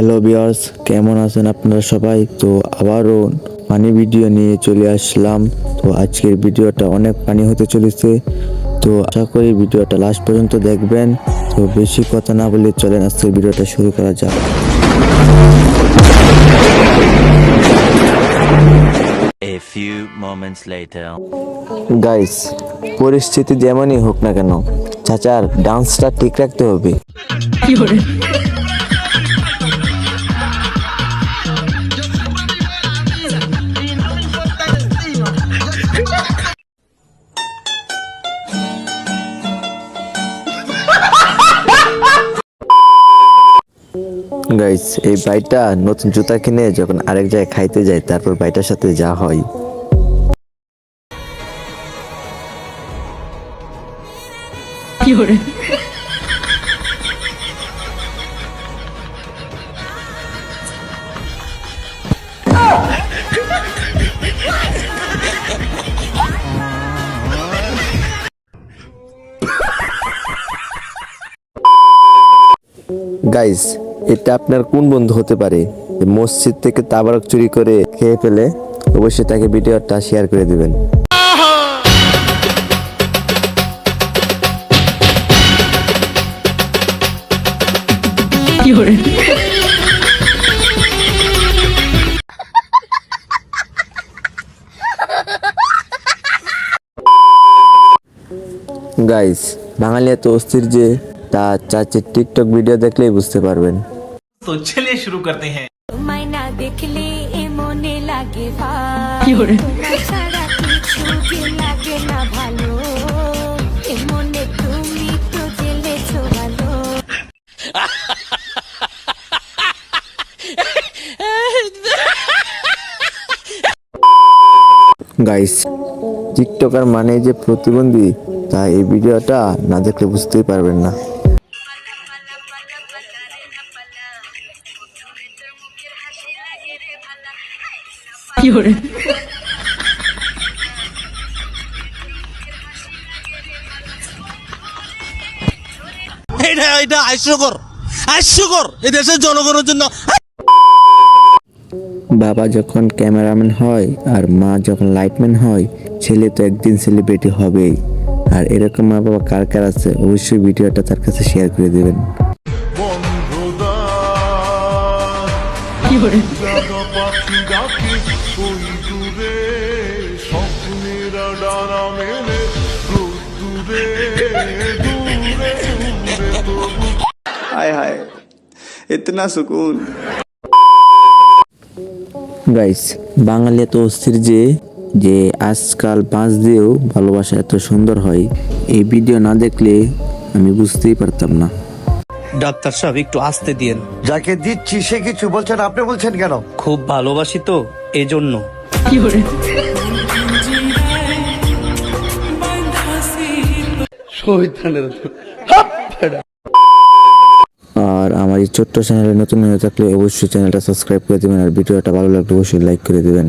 Hello viewers, কেমন আছেন আপনারা সবাই? তো আবারও ফানি ভিডিও নিয়ে চলে আসলাম। তো আজকের ভিডিওটা অনেক ফানি হতে চলেছে। তো আশা করি ভিডিওটা লাস্ট পর্যন্ত দেখবেন। তো বেশি কথা না বলে চলেন আজকের ভিডিওটা শুরু করা যাক। A few moments later. Guys, পরিস্থিতি যেমনই হোক না কেন, চাচার ডান্সটা ঠিক রাখতে হবে। গাইস, এই ভাইটা নতুন জুতা কিনে যখন আরেক জায়গায় খাইতে যায়, তারপর ভাইটার সাথে যা হয়। গাইস, এটা আপনার কোন বন্ধু হতে পারে মসজিদ থেকে তাবারক চুরি করে খেয়ে ফেলে? অবশ্যই তাকে ভিডিওটা শেয়ার করে দিবেন। গাইস, বাঙালি এত অস্থির যে তা চাচির টিকটক ভিডিও দেখলেই বুঝতে পারবেন। तो चलिए शुरू करते हैं। মাইনা দেখলে এমনে লাগে ভালো ছাড়া কিছু লাগে না ভালো এমনে তুমি তো জেলেছো ভালো। গাইস, টিকটকার মানে যে প্রতিবন্ধী তা এই ভিডিওটা না দেখলে বুঝতেই পারবেন না। এটা হাস্যকর এই দেশের জনগণের জন্য। বাবা যখন ক্যামেরাম্যান হয় আর মা যখন লাইটম্যান হয়, ছেলে তো একদিন সেলিব্রিটি হবেই। আর এরকম মা বাবা কার কার আছে অবশ্যই ভিডিওটা তার কাছে শেয়ার করে দেবেন। हाय हाय इतना सुकून। গাইস, বাঙালি এত অস্থির যে আজকাল বাঁশ দিয়েও ভালোবাসা এত সুন্দর হয়, এই ভিডিও না দেখলে আমি বুঝতেই পারতাম না। ডাক্তার সাহেব একটু আসতে দিয়েন। যাকে দিচ্ছি সে কিছু বলছেন, আপনি বলছেন কেন? খুব ভালোবাসি তো এজন্য। আর আমার এই ছোট্ট চ্যানেলে নতুন হয়ে থাকলে অবশ্যই চ্যানেলটা সাবস্ক্রাইব করে দেবেন, আর ভিডিওটা ভালো লাগলে অবশ্যই লাইক করে দেবেন।